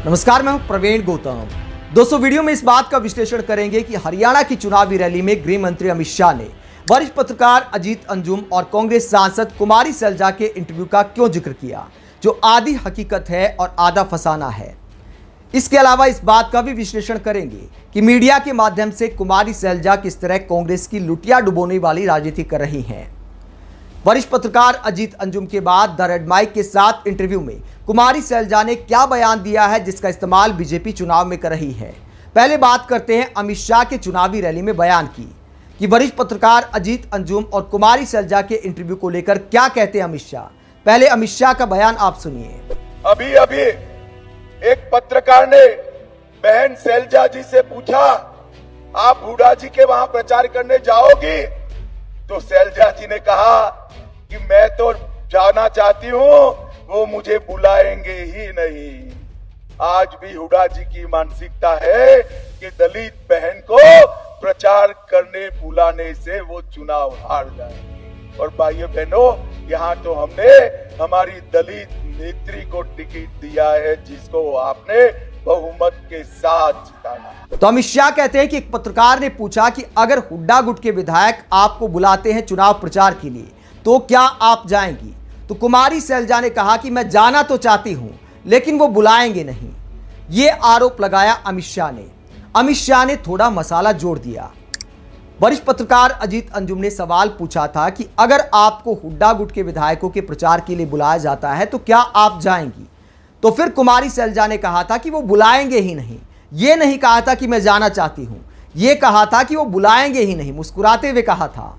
नमस्कार, मैं हूं प्रवीण गौतम। दोस्तों, वीडियो में इस बात का विश्लेषण करेंगे कि हरियाणा की चुनावी रैली में गृह मंत्री अमित शाह ने वरिष्ठ पत्रकार अजीत अंजुम और कांग्रेस सांसद कुमारी सैलजा के इंटरव्यू का क्यों जिक्र किया, जो आधी हकीकत है और आधा फसाना है। इसके अलावा इस बात का भी विश्लेषण करेंगे कि मीडिया के माध्यम से कुमारी सैलजा किस तरह कांग्रेस की लुटिया डुबोने वाली राजनीति कर रही हैं। वरिष्ठ पत्रकार अजीत अंजुम के बाद द रेड माइक के साथ इंटरव्यू में कुमारी सैलजा ने क्या बयान दिया है, जिसका इस्तेमाल बीजेपी चुनाव में कर रही है। पहले बात करते हैं अमित शाह के चुनावी रैली में बयान की कि वरिष्ठ पत्रकार अजीत अंजुम और कुमारी सैलजा के इंटरव्यू को लेकर क्या कहते हैं अमित शाह। पहले अमित शाह का बयान आप सुनिए। अभी अभी एक पत्रकार ने बहन सैलजा जी से पूछा, आप हुड्डा जी के वहां प्रचार करने जाओगी? तो सैलजा जी ने कहा कि मैं तो जाना चाहती हूं, वो मुझे बुलाएंगे ही नहीं। आज भी हुड्डा जी की मानसिकता है कि दलित बहन को प्रचार करने बुलाने से वो चुनाव हार जाए। और भाइयों बहनों, यहाँ तो हमने हमारी दलित नेत्री को टिकट दिया है, जिसको आपने बहुमत के साथ जिताना। तो अमित शाह कहते हैं कि एक पत्रकार ने पूछा कि अगर हुड्डा गुट के विधायक आपको बुलाते हैं चुनाव प्रचार के लिए तो क्या आप जाएंगी? तो कुमारी सैलजा ने कहा कि मैं जाना तो चाहती हूं, लेकिन वो बुलाएंगे नहीं। ये आरोप लगाया अमित शाह ने। अमित शाह ने थोड़ा मसाला जोड़ दिया। वरिष्ठ पत्रकार अजीत अंजुम ने सवाल पूछा था कि अगर आपको हुड्डा गुट के विधायकों के प्रचार के लिए बुलाया जाता है तो क्या आप जाएंगी? तो फिर कुमारी सैलजा ने कहा था कि वो बुलाएंगे ही नहीं। ये नहीं कहा था कि मैं जाना चाहती हूं, ये कहा था कि वो बुलाएंगे ही नहीं, मुस्कुराते हुए कहा था।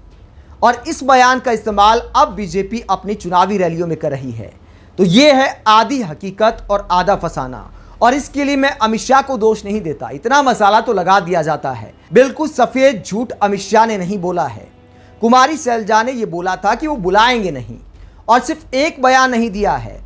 और इस बयान का इस्तेमाल अब बीजेपी अपनी चुनावी रैलियों में कर रही है। तो ये है आधी हकीकत और आधा फसाना। और इसके लिए मैं अमित शाह को दोष नहीं देता, इतना मसाला तो लगा दिया जाता है। बिल्कुल सफेद झूठ अमित शाह ने नहीं बोला है। कुमारी सैलजा ने यह बोला था कि वो बुलाएंगे नहीं, और सिर्फ एक बयान नहीं दिया है।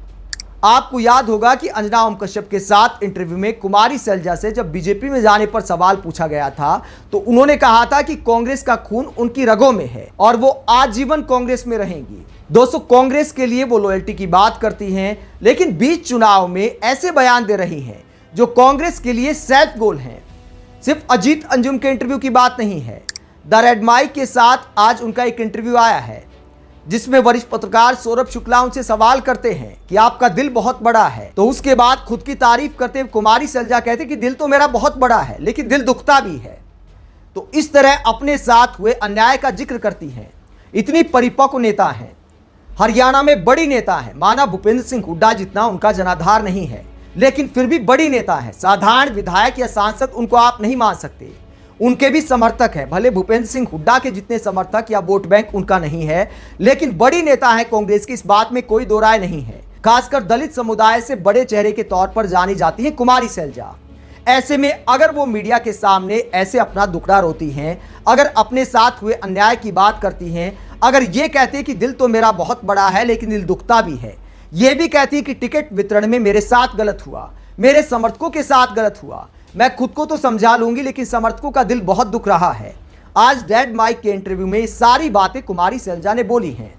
आपको याद होगा कि अंजना ओम कश्यप के साथ इंटरव्यू में कुमारी सैलजा से जब बीजेपी में जाने पर सवाल पूछा गया था तो उन्होंने कहा था कि कांग्रेस का खून उनकी रगों में है और वो आजीवन कांग्रेस में रहेंगी। दोस्तों, कांग्रेस के लिए वो लॉयल्टी की बात करती हैं, लेकिन बीच चुनाव में ऐसे बयान दे रही हैं जो कांग्रेस के लिए सेल्फ गोल हैं। सिर्फ अजीत अंजुम के इंटरव्यू की बात नहीं है। द रेड माइक के साथ आज उनका एक इंटरव्यू आया है जिसमें वरिष्ठ पत्रकार सौरभ शुक्ला उनसे सवाल करते हैं कि आपका दिल बहुत बड़ा है। तो उसके बाद खुद की तारीफ करते हुए कुमारी सैलजा कहते कि दिल तो मेरा बहुत बड़ा है, लेकिन दिल दुखता भी है। तो इस तरह अपने साथ हुए अन्याय का जिक्र करती हैं। इतनी परिपक्व नेता हैं, हरियाणा में बड़ी नेता है। माना भूपेंद्र सिंह हुड्डा जितना उनका जनाधार नहीं है, लेकिन फिर भी बड़ी नेता है। साधारण विधायक या सांसद उनको आप नहीं मान सकते, उनके भी समर्थक है। भले भूपेंद्र सिंह हुड्डा के जितने समर्थक या वोट बैंक उनका नहीं है, लेकिन बड़ी नेता है कांग्रेस की, इस बात में कोई दो राय नहीं है। खासकर दलित समुदाय से बड़े चेहरे के तौर पर जानी जाती है कुमारी सैलजा। ऐसे में अगर वो मीडिया के सामने ऐसे अपना दुखड़ा रोती हैं, अगर अपने साथ हुए अन्याय की बात करती हैं, अगर ये कहती है कि दिल तो मेरा बहुत बड़ा है लेकिन दिल दुखता भी है, ये भी कहती है कि टिकट वितरण में मेरे साथ गलत हुआ, मेरे समर्थकों के साथ गलत हुआ, मैं खुद को तो समझा लूंगी लेकिन समर्थकों का दिल बहुत दुख रहा है। आज रेड माइक के इंटरव्यू में ये सारी बातें कुमारी सैलजा ने बोली हैं।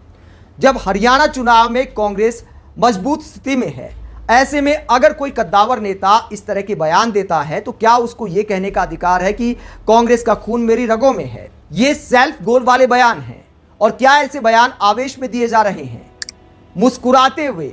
जब हरियाणा चुनाव में कांग्रेस मजबूत स्थिति में है, ऐसे में अगर कोई कद्दावर नेता इस तरह के बयान देता है तो क्या उसको ये कहने का अधिकार है कि कांग्रेस का खून मेरी रगों में है? ये सेल्फ गोल वाले बयान हैं। और क्या ऐसे बयान आवेश में दिए जा रहे हैं? मुस्कुराते हुए,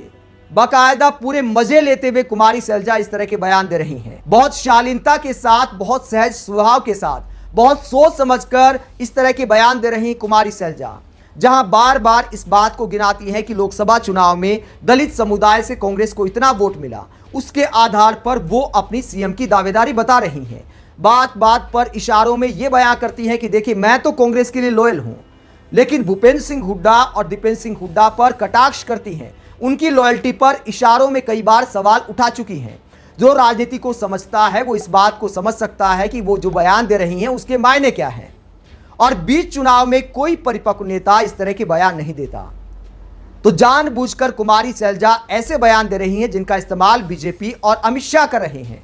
बाकायदा पूरे मजे लेते हुए कुमारी सैलजा इस तरह के बयान दे रही हैं। बहुत शालीनता के साथ, बहुत सहज स्वभाव के साथ, बहुत सोच समझकर इस तरह के बयान दे रही कुमारी सैलजा, जहां बार बार इस बात को गिनाती है कि लोकसभा चुनाव में दलित समुदाय से कांग्रेस को इतना वोट मिला, उसके आधार पर वो अपनी सीएम की दावेदारी बता रही हैं। बात बात पर इशारों में ये बयान करती है कि देखिए, मैं तो कांग्रेस के लिए लॉयल हूं, लेकिन भूपेंद्र सिंह हुड्डा और दीपेंद्र सिंह हुड्डा पर कटाक्ष करती हैं। उनकी लॉयल्टी पर इशारों में कई बार सवाल उठा चुकी हैं। जो राजनीति को समझता है वो इस बात को समझ सकता है कि वो जो बयान दे रही हैं उसके मायने क्या हैं। और बीच चुनाव में कोई परिपक्व नेता इस तरह के बयान नहीं देता। तो जानबूझकर कुमारी सैलजा ऐसे बयान दे रही हैं जिनका इस्तेमाल बीजेपी और अमित शाह कर रहे हैं।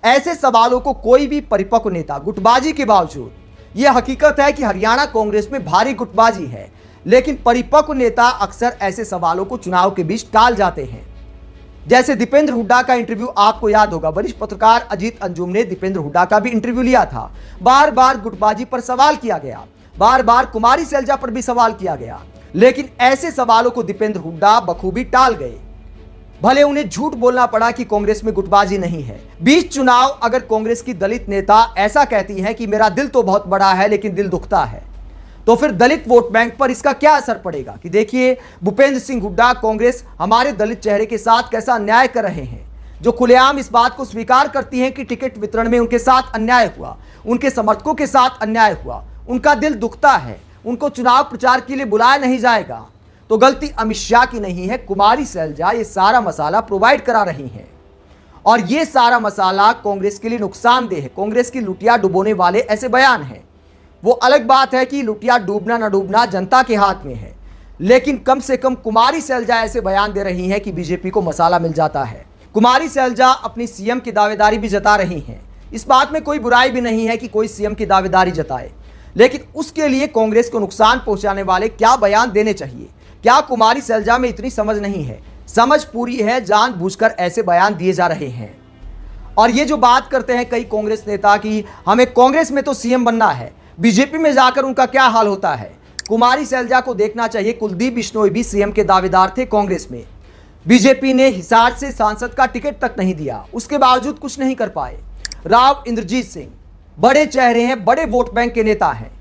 ऐसे सवालों को कोई भी परिपक्व नेता, गुटबाजी के बावजूद, यह हकीकत है कि हरियाणा कांग्रेस में भारी गुटबाजी है, लेकिन परिपक्व नेता अक्सर ऐसे सवालों को चुनाव के बीच टाल जाते हैं। जैसे दीपेंद्र हुड्डा का इंटरव्यू आपको याद होगा, वरिष्ठ पत्रकार अजीत अंजुम ने दीपेंद्र हुड्डा का भी इंटरव्यू लिया था। बार बार गुटबाजी पर सवाल किया गया, बार बार कुमारी सैलजा पर भी सवाल किया गया, लेकिन ऐसे सवालों को दीपेंद्र हुड्डा बखूबी टाल गए। भले उन्हें झूठ बोलना पड़ा कि कांग्रेस में गुटबाजी नहीं है। बीच चुनाव अगर कांग्रेस की दलित नेता ऐसा कहती हैं कि मेरा दिल तो बहुत बड़ा है लेकिन दिल दुखता है, तो फिर दलित वोट बैंक पर इसका क्या असर पड़ेगा कि देखिए भूपेंद्र सिंह हुड्डा कांग्रेस हमारे दलित चेहरे के साथ कैसा अन्याय कर रहे हैं, जो खुलेआम इस बात को स्वीकार करती हैं कि टिकट वितरण में उनके साथ अन्याय हुआ, उनके समर्थकों के साथ अन्याय हुआ, उनका दिल दुखता है, उनको चुनाव प्रचार के लिए बुलाया नहीं जाएगा। तो गलती अमित शाह की नहीं है, कुमारी सैलजा ये सारा मसाला प्रोवाइड करा रही हैं और ये सारा मसाला कांग्रेस के लिए नुकसानदेह है। कांग्रेस की लुटिया डुबोने वाले ऐसे बयान हैं। वो अलग बात है कि लुटिया डूबना ना डूबना जनता के हाथ में है, लेकिन कम से कम कुमारी सैलजा ऐसे बयान दे रही हैं कि बीजेपी को मसाला मिल जाता है। कुमारी सैलजा अपनी सीएम की दावेदारी भी जता रही हैं। इस बात में कोई बुराई भी नहीं है कि कोई सीएम की दावेदारी जताए, लेकिन उसके लिए कांग्रेस को नुकसान पहुंचाने वाले क्या बयान देने चाहिए। क्या कुमारी सैलजा में इतनी समझ नहीं है? समझ पूरी है, जानबूझकर ऐसे बयान दिए जा रहे हैं। और ये जो बात करते हैं कई कांग्रेस नेता की हमें कांग्रेस में तो सीएम बनना है, बीजेपी में जाकर उनका क्या हाल होता है। कुमारी सैलजा को देखना चाहिए, कुलदीप बिश्नोई भी सीएम के दावेदार थे कांग्रेस में। बीजेपी ने हिसार से सांसद का टिकट तक नहीं दिया, उसके बावजूद कुछ नहीं कर पाए। राव इंद्रजीत सिंह बड़े चेहरे हैं, बड़े वोट बैंक के नेता हैं।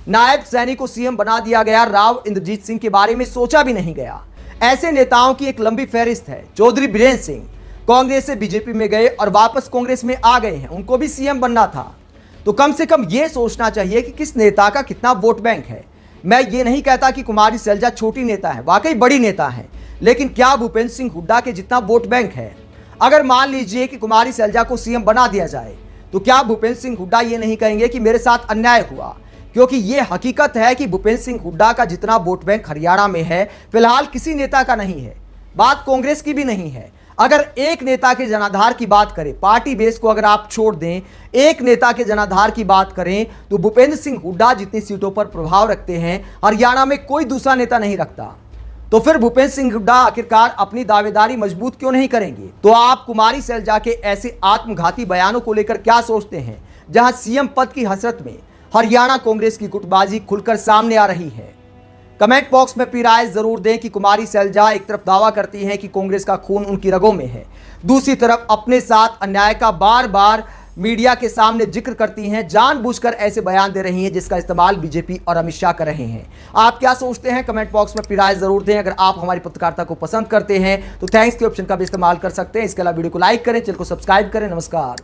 नायब सैनी को सीएम बना दिया गया, राव इंद्रजीत सिंह के बारे में सोचा भी नहीं गया। ऐसे नेताओं की एक लंबी फहरिस्त है। चौधरी बीरेंद्र सिंह कांग्रेस से बीजेपी में गए और वापस कांग्रेस में आ गए हैं, उनको भी सीएम बनना था। तो कम से कम ये सोचना चाहिए कि किस नेता का कितना वोट बैंक है। मैं ये नहीं कहता कि कुमारी सैलजा छोटी नेता है, वाकई बड़ी नेता है, लेकिन क्या भूपेंद्र सिंह हुड्डा के जितना वोट बैंक है? अगर मान लीजिए कि कुमारी सैलजा को सीएम बना दिया जाए, तो क्या भूपेंद्र सिंह हुड्डा ये नहीं कहेंगे कि मेरे साथ अन्याय हुआ? क्योंकि ये हकीकत है कि भूपेंद्र सिंह हुड्डा का जितना वोट बैंक हरियाणा में है, फिलहाल किसी नेता का नहीं है। बात कांग्रेस की भी नहीं है। अगर एक नेता के जनाधार की बात करें, पार्टी बेस को अगर आप छोड़ दें, एक नेता के जनाधार की बात करें, तो भूपेंद्र सिंह हुड्डा जितनी सीटों पर प्रभाव रखते हैं हरियाणा में कोई दूसरा नेता नहीं रखता। तो फिर भूपेंद्र सिंह हुड्डा आखिरकार अपनी दावेदारी मजबूत क्यों नहीं करेंगे? तो आप कुमारी सैलजा के ऐसे आत्मघाती बयानों को लेकर क्या सोचते हैं, जहां सीएम पद की हसरत में हरियाणा कांग्रेस की गुटबाजी खुलकर सामने आ रही है? कमेंट बॉक्स में अपनी राय जरूर दें कि कुमारी सैलजा एक तरफ दावा करती हैं कि कांग्रेस का खून उनकी रगों में है, दूसरी तरफ अपने साथ अन्याय का बार बार मीडिया के सामने जिक्र करती हैं, जानबूझकर ऐसे बयान दे रही हैं जिसका इस्तेमाल बीजेपी और अमित शाह कर रहे हैं। आप क्या सोचते हैं? कमेंट बॉक्स में अपनी राय जरूर दें। अगर आप हमारी पत्रकारिता को पसंद करते हैं तो थैंक्स के ऑप्शन का भी इस्तेमाल कर सकते हैं। इसके अलावा वीडियो को लाइक करें, चैनल को सब्सक्राइब करें। नमस्कार।